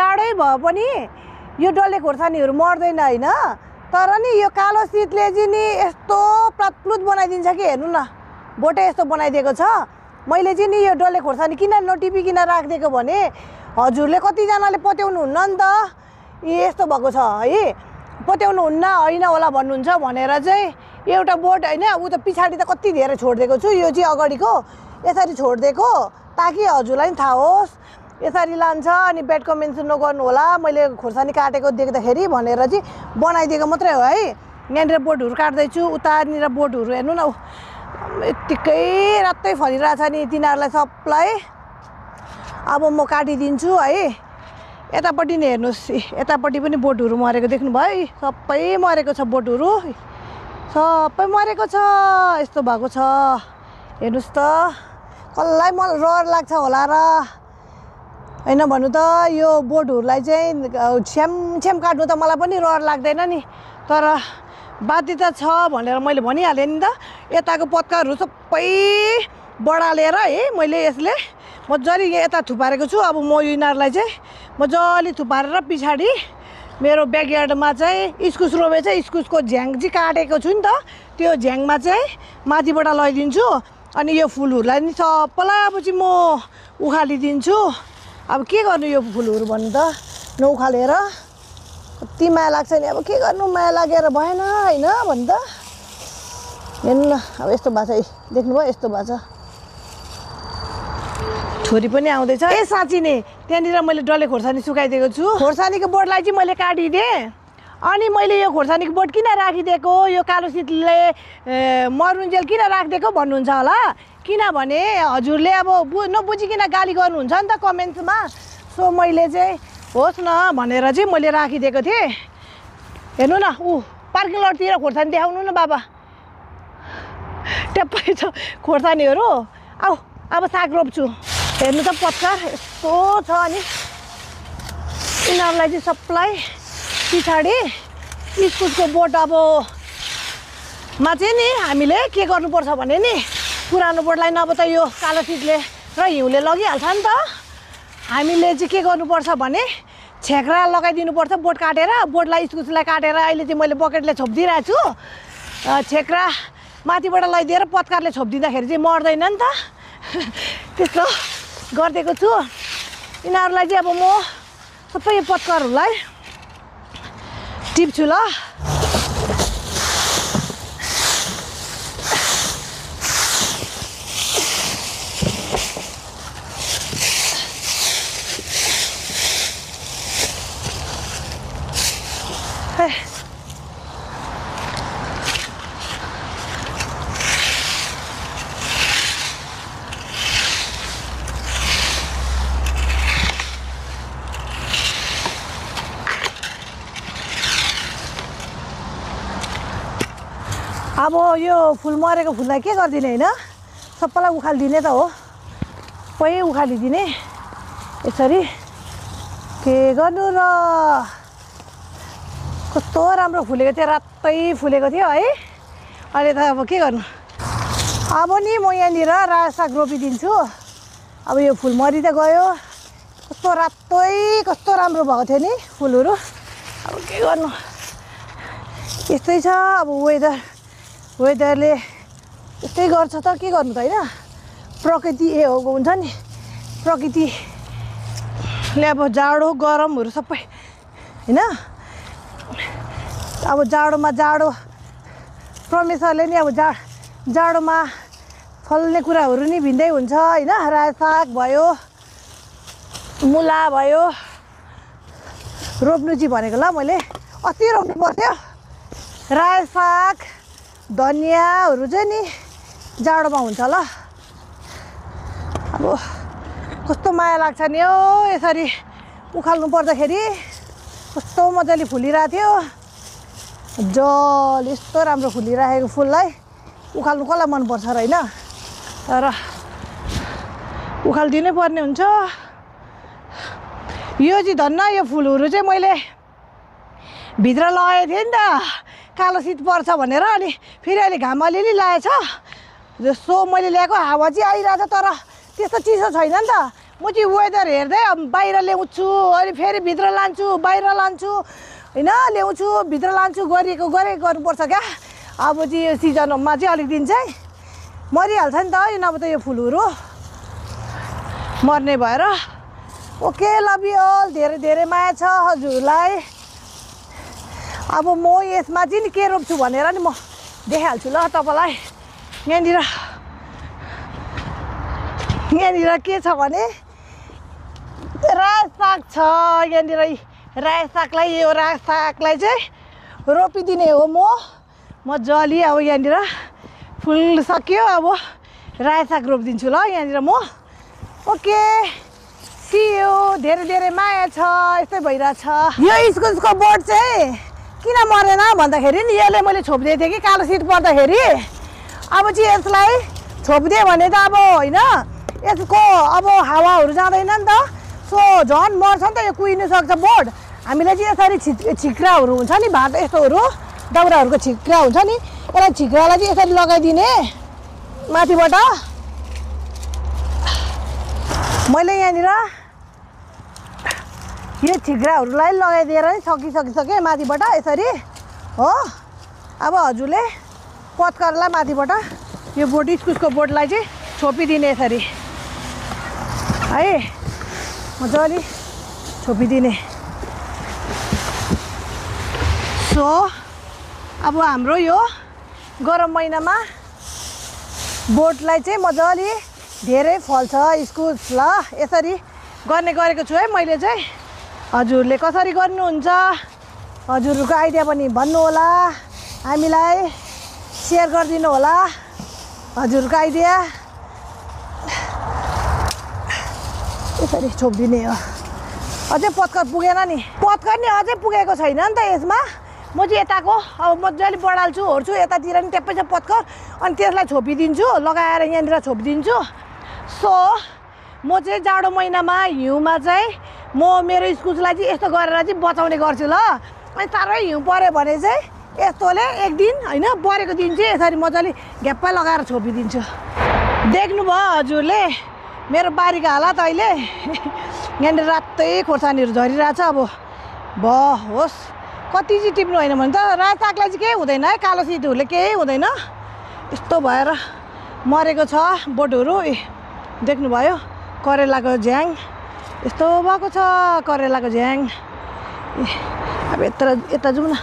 जाडै भए पनि यो डल्ले खोर्सानीहरू मर्दैन होइन तर नि यो कालो शीतले चाहिँ नि यस्तो प्रतप्लुत बनाइदिन्छ कि हेर्नु न बोटे यस्तो बनाइदिएको छ मैले चाहिँ नि यो डल्ले खोर्सानी किन नटिपिकन राखिदिएको भने हजुरले कतिजनाले पत्याउनु हुन्न नि त यस्तो भएको छ है पत्याउनु हुन्न होइन होला भन्नुहुन्छ भनेर चाहिँ एउटा बोट होइन उ त पछाडि त कति धेरै छोडिदिएको छु यो चाहिँ अगाडिको यसरी छोडिदिएको ताकि हजुरलाई पनि थाहा होस् यसरी लान्छ अनि ब्याड कमेन्ट्स नगर्नु होला मैले खोर्सानी काटेको देख्दाखेरि भनेर चाहिँ बनाइदिएको मात्रै हो है यहाँनिर बोटहरू काट्दैछु उतानिर बोटहरू हेर्नु न यत्तिकै रातै फलिरहेछ नि तिनीहरूलाई सबलाई अब म काटिदिन्छु है यतापट्टि नि हेर्नुहोस् यतापट्टि पनि बोटहरू मरेको देख्नुभयो है सबै मरेको छ बोटहरू सबै मरेको छ यस्तो भएको छ हेर्नुहोस् त कसलाई रहर लाग्छ होला र होइन भन्नु त यो बोटहरूलाई चाहिँ छ्याम काट्नु त मलाई पनि रहर लाग्दैन नि तर बाध्यता छ भनेर मैले भनिहालेँ नि त यताको पत्करहरू सबै बढालेर है मैले यसले मजाले यता थुपारेको छु अब म यिनीहरूलाई चाहिँ मजाले थुपारेर पछाडि मेरो ब्याकयार्डमा चाहिँ इस्कुस रोपेछ इस्कुसको झ्याङ चाहिँ काटेको छु नि त त्यो झ्याङमा चाहिँ माथिबाट लैदिन्छु अनि यो फुलहरूलाई नि सबैलाई अब चाहिँ म उखालिदिन्छु अब के गर्नु यो फुलहरू भन्नु त नउखालेर कति माया लाग्छ नि अब के गर्नु माया लागेर भएन होइन भन्नु त हेर्नु न अब यस्तो भएको छ देख्नुभयो यस्तो भएको छ छोरी पनि आउँदैछ ए साँच्ची नै त्यहाँनिर मैले डल्ले खोर्सानी सुकाइदिएको छु खोर्सानीको बोटलाई चाहिँ मैले काटिदिएँ अनि मैले यो खोर्सानीको बोट किन राखिदिएको यो कालो शीतले मरुन्जेल किन राखिदिएको भन्नुहुन्छ होला किनभने हजुरले अब नबुझिकन गाली गर्नुहुन्छ नि त कमेन्ट्समा सो मैले चाहिँ होस् न भनेर चाहिँ मैले राखिदिएको थिएँ हेर्नु न पार्किङ लटतिर खोर्सानी देखाउनु न बाबा ट्याप्पै छ खोर्सानीहरू आऊ अब साग रोप्छु हेर्नु त पत्कर यस्तो छ अनि यिनीहरूलाई चाहिँ सबलाई पछाडि इस्कुसको बोट अब मा चाहिँ नि हामीले के गर्नुपर्छ भने नि पुरानो बोटलाई नभए त यो कालो शीतले र हिउँले लगिहाल्छ नि त हामीले चाहिँ के गर्नुपर्छ भने छेक्रा लगाइदिनुपर्छ बोट काटेर बोटलाई इस्कुसलाई काटेर अहिले चाहिँ मैले बकेटले छोपिदिइरहेको छु छेक्रा माथिबाट लैदिएर पत्कारले छोपिदिँदाखेरि चाहिँ मर्दैन नि त त्यस्तो गरिदिएको छु यिनीहरूलाई चाहिँ अब म सबै पत्करहरूलाई टिप्छु ल अब यो फुल मरेको फुललाई के गरिदिने होइन सबैलाई उखालिदिने त हो सबै उखालिदिने यसरी के गर्नु र कस्तो राम्रो फुलेको थियो रातै फुलेको थियो है अहिले त अब के गर्नु अब नि म यहाँनिर रायो साग रोपिदिन्छु अब यो फुल मरि त गयो कस्तो रातै कस्तो राम्रो भएको थियो नि फुलहरू अब के गर्नु यस्तै छ अब वेदरले यस्तै गर्छ त के गर्नु त होइन प्रकृति हुन्छ नि प्रकृतिले अब जाडो गरमहरू सबै होइन अब जाडोमा जाडो परमेश्वरले नि अब जाडोमा फल्ने कुराहरू नि भिन्दै हुन्छ होइन रायो साग भयो मुला भयो रोप्नु चाहिँ भनेको ल मैले अस्ति रोप्नु पर्थ्यो रायो साग धनियाँहरू चाहिँ नि जाडोमा हुन्छ ल अब कस्तो माया लाग्छ नि हो यसरी उखाल्नु पर्दाखेरि कस्तो मजाले फुलिरहेको थियो जल यस्तो राम्रो फुलिरहेको फुललाई उखाल्नु कसलाई मनपर्छ र होइन तर उखालिदिनै पर्ने हुन्छ यो चाहिँ धन्न यो फुलहरू चाहिँ मैले भित्र लगाएको थिएँ नि त कालो शीत पर्छ भनेर अनि फेरि अहिले घाम अलिअलि लागेछ जस्तो मैले ल्याएको हावा चाहिँ आइरहेछ तर त्यस्तो चिसो छैन नि त म चाहिँ वेदर हेर्दै अब बाहिर ल्याउँछु अनि फेरि भित्र लान्छु बाहिर लान्छु होइन ल्याउँछु भित्र लान्छु गरेको गर्नुपर्छ क्या अब चाहिँ यो सिजनमा चाहिँ अलिक दिन चाहिँ मरिहाल्छ नि त यो नभए त यो फुलहरू मर्ने भएर ओके लभ यु अल धेरै धेरै माया छ हजुरलाई अब म यसमा चाहिँ नि के रोप्छु भनेर नि म देखाइहाल्छु ल तपाईँलाई यहाँनिर के छ भने रायो साग छ यहाँनिर रायो सागलाई यो रायो सागलाई चाहिँ रोपिदिने हो म मजाले अब यहाँनिर फुल सक्यो अब रायो साग रोपिदिन्छु ल यहाँनिर म ओके सियो धेरै धेरै माया छ यस्तै भइरहेछ यो इस्कुसको बोट चाहिँ किन मरेन भन्दाखेरि नि यसले मैले छोपिदिएको थिएँ कि कालो सिट पर्दाखेरि अब चाहिँ यसलाई छोपिदिएँ भने त अब होइन यसको अब हावाहरू जाँदैन नि त सो झन् मर्छ नि त यो कुहिनु सक्छ बोट हामीले चाहिँ यसरी छिक्राहरू हुन्छ नि भात यस्तोहरू दाउराहरूको छिक्रा हुन्छ नि यसलाई छिक्रालाई चाहिँ यसरी लगाइदिने माथिबाट मैले यहाँनिर यो छिक्राहरूलाई लगाइदिएर नि सकिसकेँ माथिबाट यसरी हो अब हजुरले पत्करलाई माथिबाट यो बोट इस्कुसको बोटलाई चाहिँ छोपिदिने यसरी है मजाले छोपिदिने सो अब हाम्रो यो गरम महिनामा बोटलाई चाहिँ मजाले धेरै फल्छ इस्कुस ल यसरी गर्ने गरेको छु है मैले चाहिँ हजुरले कसरी गर्नुहुन्छ हजुरहरूको आइडिया पनि भन्नु होला हामीलाई सेयर गरिदिनु होला हजुरको आइडिया यसरी छोपिदिने हो अझै पत्कर पुगेन नि पत्कर नि अझै पुगेको छैन नि त यसमा म चाहिँ यताको अब मजाले बढाल्छु होर्छु यतातिर नि ट्याप्पै छ पत्कर अनि त्यसलाई छोपिदिन्छु लगाएर यहाँनिर छोपिदिन्छु सो म चाहिँ जाडो महिनामा हिउँमा चाहिँ म मेरो इस्कुसलाई चाहिँ यस्तो गरेर चाहिँ बचाउने गर्छु ल अनि साह्रै हिउँ पऱ्यो भने चाहिँ यस्तोले एक दिन होइन परेको दिन चाहिँ यसरी मजाले घ्याप्पै लगाएर छोपिदिन्छु देख्नुभयो हजुरले मेरो बारीको हालत अहिले यहाँनिर रातै खोर्सानीहरू झरिरहेछ अब होस् कति चाहिँ टिप्नु होइन भने त रायो सागलाई चाहिँ केही हुँदैन है कालो सिटहरूले केही हुँदैन यस्तो भएर मरेको छ बोटहरू देख्नुभयो करेलाको झ्याङ यस्तो भएको छ करेलाको झ्याङ अब यता जाउँ न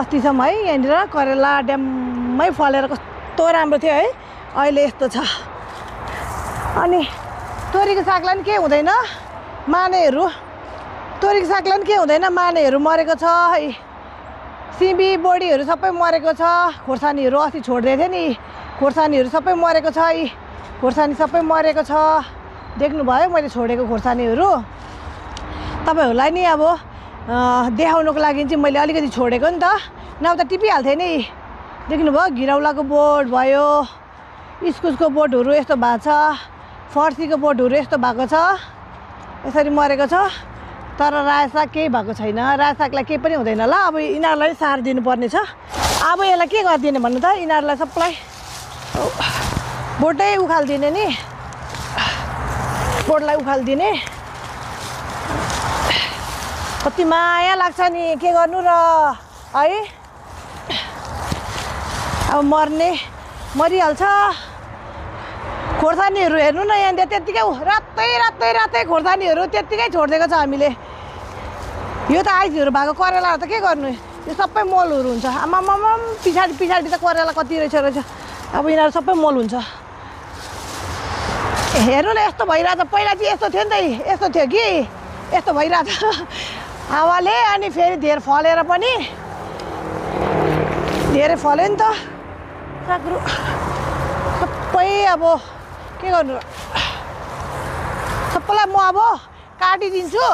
अस्तिसम्म है यहाँनिर करेला ड्याममै फलेर कस्तो राम्रो थियो है अहिले यस्तो छ अनि तोरीको सागलाई पनि केही हुँदैन मानेहरू तोरीको सागलाई पनि केही हुँदैन मानेहरू मरेको छ है सिमी बोडीहरू सबै मरेको छ खोर्सानीहरू अस्ति छोडिदिएको थिएँ नि खोर्सानीहरू सबै मरेको छ है खोर्सानी सबै मरेको छ देख्नुभयो मैले छोडेको खोर्सानीहरू तपाईँहरूलाई नि अब देखाउनुको लागि चाहिँ मैले अलिकति छोडेको नि त नभए त टिपिहाल्थेँ नि देख्नुभयो घिरौलाको बोट भयो इस्कुसको बोटहरू यस्तो भएको छ फर्सीको बोटहरू यस्तो भएको छ यसरी मरेको छ तर रायो साग केही भएको छैन रायो सागलाई केही पनि हुँदैन ल अब यिनीहरूलाई सार दिनुपर्ने छ अब यसलाई के गरिदिने भन्नु त यिनीहरूलाई सबलाई बोटै उखालिदिने नि बोटलाई उखालिदिने कति माया लाग्छ नि के गर्नु र है अब मरिहाल्छ खोर्सानीहरू हेर्नु न यहाँनिर त्यत्तिकै रातै खोर्सानीहरू त्यत्तिकै छोडिदिएको छ हामीले यो त आइसहरू भएको करेलाहरू त के गर्नु यो सबै मलहरू हुन्छ आमामाम पछाडि त करेला कति रहेछ अब यिनीहरू सबै मल हुन्छ हेर्नु न यस्तो भइरहेछ पहिला चाहिँ यस्तो थियो नि त यस्तो थियो कि यस्तो भइरहेछ हावाले अनि फेरि धेरै फलेर पनि धेरै फल्यो नि त सागहरू सबै अब के गर्नु सबैलाई म अब काटिदिन्छु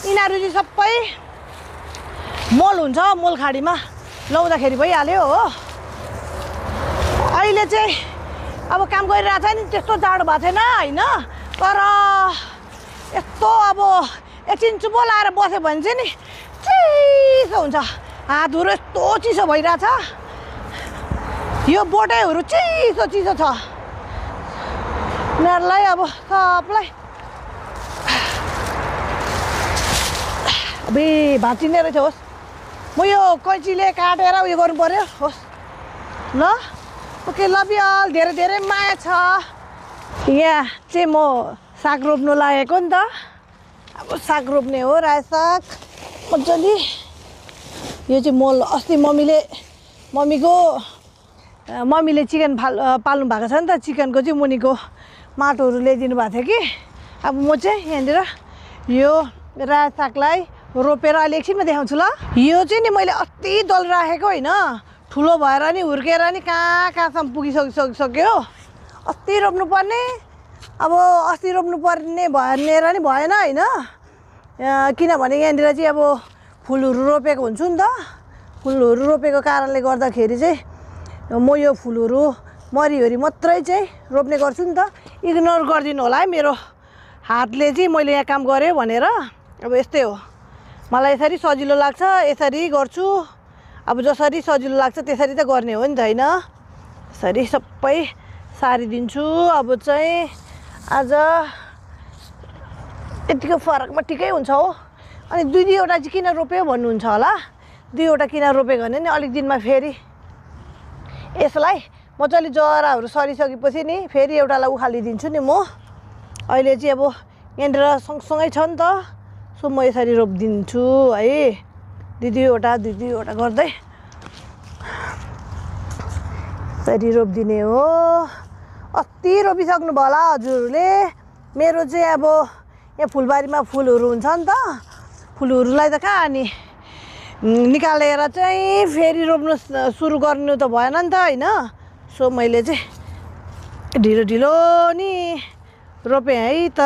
यिनीहरू चाहिँ सबै मल हुन्छ मल खाडीमा लाउँदाखेरि भइहाल्यो हो अहिले चाहिँ अब काम गरिरहेको छ नि त्यस्तो जाडो भएको छैन होइन तर यस्तो अब एकछिन चुप्पो लाएर बस्यो भने चाहिँ नि चिसो हुन्छ हातहरू यस्तो चिसो भइरहेछ यो बोटैहरू चिसो छ यिनीहरूलाई अब सबलाई अबे भाँचिने रहेछ होस् म यो कैँचीले काटेर उयो गर्नु पर्यो होस् ल ओके लभ यु अल धेरै धेरै माया छ यहाँ चाहिँ म साग रोप्नु लागेको नि त अब साग रोप्ने हो रायो साग मजाले यो चाहिँ मल अस्ति मम्मीले चिकन पाल्नु भएको छ नि त चिकनको चाहिँ मुनिको माटोहरू ल्याइदिनु भएको थियो कि अब म चाहिँ यहाँनिर यो रायो सागलाई रोपेर अहिले एकछिनमा देखाउँछु ल यो चाहिँ नि मैले अस्ति दल राखेको होइन ठुलो भएर नि हुर्केर नि कहाँसम्म पुगिसक्यो अस्ति रोप्नुपर्ने अब अस्ति रोप्नुपर्ने भनेर नि भएन होइन किनभने यहाँनिर चाहिँ अब फुलहरू रोपेको हुन्छु नि त फुलहरू रोपेको कारणले गर्दाखेरि चाहिँ म यो फुलहरू मरिहरी मात्रै चाहिँ रोप्ने गर्छु नि त इग्नोर गरिदिनु होला है मेरो हातले चाहिँ मैले यहाँ काम गरेँ भनेर अब यस्तै हो मलाई यसरी सजिलो लाग्छ यसरी गर्छु अब जसरी सजिलो लाग्छ त्यसरी त गर्ने हो नि त होइन यसरी सबै सारिदिन्छु अब चाहिँ आज यतिको फरकमा ठिकै हुन्छ हो अनि दुईवटा चाहिँ किन रोप्यो भन्नुहुन्छ होला दुईवटा किन रोपेको भने नि अलिक दिनमा फेरि यसलाई मजाले जराहरू सरिसकेपछि नि फेरि एउटालाई उखालिदिन्छु नि म अहिले चाहिँ अब यहाँनिर सँगसँगै छ नि त सो म यसरी रोपिदिन्छु है दुईवटा गर्दै यसरी रोपिदिने हो अस्ति रोपिसक्नु भयो होला हजुरहरूले मेरो चाहिँ अब यहाँ फुलबारीमा फुलहरू हुन्छ नि त फुलहरूलाई त कहाँ अनि निकालेर चाहिँ फेरि रोप्नु सुरु गर्नु त भएन नि त होइन सो मैले चाहिँ ढिलो नि रोपेँ है त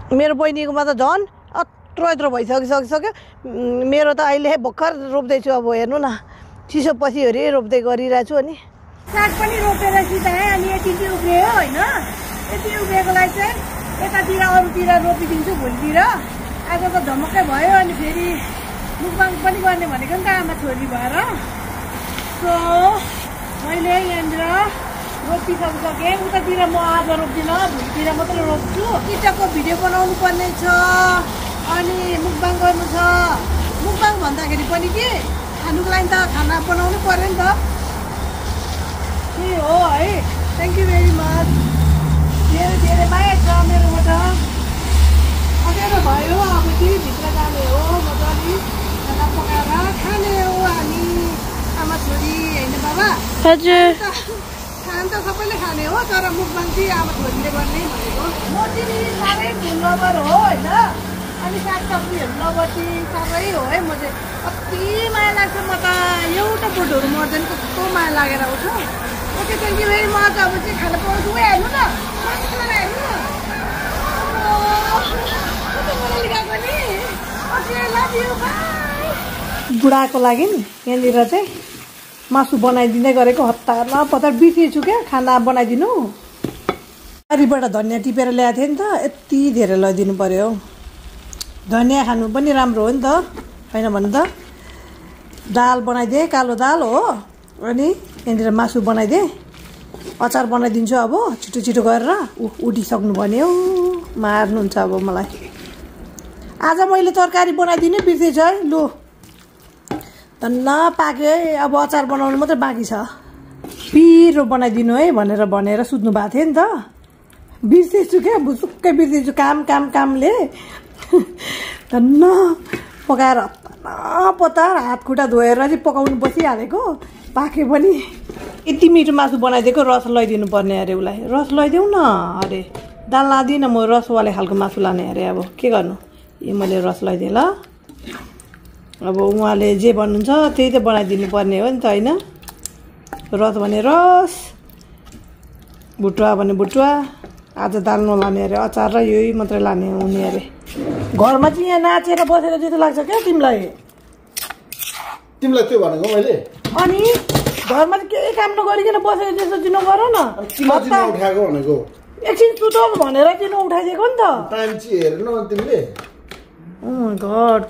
मेरो बहिनीकोमा त झन् यत्रो भइसक्यो मेरो त अहिले भर्खर रोप्दैछु अब हेर्नु न चिसो पसिहरी रोप्दै गरिरहेको छु अनि साग पनि रोपेर सिधाएँ अनि यति चाहिँ उब्रियो होइन यति उब्रिएकोलाई चाहिँ यतातिर अरूतिर रोपिदिन्छु भोलितिर आज त धमक्कै भयो अनि फेरि मुखबाङ पनि गर्ने भनेको नि त आमा छोरी भएर सो मैले यहाँनिर रोपिसकेँ उतातिर म आज रोप्दिनँ भोलितिर मात्रै रोप्छु किचनको भिडियो बनाउनु पर्ने छ अनि मुखबाङ गर्नु छ मुखबाङ भन्दाखेरि पनि के खानुको लागि त खाना बनाउनु पर्यो नि त त्यही हो है थ्याङ्क यू भेरी मच धेरै धेरै माया छ मेरोबाट अँध्यारो भयो अब चाहिँ भित्र जाने हो मजाले खाना पकाएर खाने हो हामी आमा छोरी होइन बाबा हजुर खान त सबैले खाने हो तर मुखबाङ चाहिँ आमा छोरीले गर्ने भनेको म चाहिँ साह्रै फुल लभर हो होइन अनि सागसब्जीहरू लभर चाहिँ साह्रै हो है म चाहिँ कति माया लाग्छ म त एउटा बोटहरू मर्दैन कस्तो माया लागेर आउँछ okay thank you very much अब चाहिँ खाना पकाउँछु हेर्नु न हेर्नु न बुढाको लागि यहाँनिर चाहिँ मासु बनाइदिँदै गरेको हतारमा पतार बिर्सेछु क्या खाना बनाइदिनु बारीबाट धनियाँ टिपेर ल्याएको थिएँ नि त यति धेरै लैदिनु पर्यो धनियाँ खानु पनि राम्रो हो नि त होइन भने त दाल बनाइदिएँ कालो दाल हो अनि यहाँनिर मासु बनाइदिएँ अचार बनाइदिन्छु अब छिटो गरेर उठिसक्नु भन्यो मार्नुहुन्छ अब मलाई आज मैले तरकारी बनाइदिनै बिर्सेछु है लु धन्न पाक्यो है अब अचार बनाउनु मात्रै बाँकी छ पिरो बनाइदिनु है भनेर सुत्नु भएको थियो नि त बिर्सेछु क्या भुसुक्कै बिर्सेछु कामले धन्न पकाएर पतार हात खुट्टा धोएर चाहिँ पकाउनु बसिहालेको पाक्यो पनि यति मिठो मासु बनाइदिएको रस लैदिनु पर्ने अरे उसलाई रस लैदेऊ न अरे दाल लादिनँ म रसवाले खालको मासु लाने अरे अब के गर्नु यो मैले रस लैदिएँ ल अब उहाँले जे भन्नुहुन्छ त्यही त बनाइदिनु पर्ने हो नि त होइन रस भने रस भुटुवा भने भुटुवा आज दाल नलाने अरे अचार र यही मात्रै लाने हुने अरे घरमा चाहिँ यहाँ नाचेर बसेर जस्तो लाग्छ क्या तिमीलाई त्यो भनेको मैले अनि घरमा चाहिँ केही काम नगरिकन बसेर जस्तो चाहिँ नगर न उठाएको भनेको एकछिन सुतो भनेर चाहिँ नउठाइदिएको नि त टाइम चाहिँ हेर्नु तिमीले ओ माय गॉड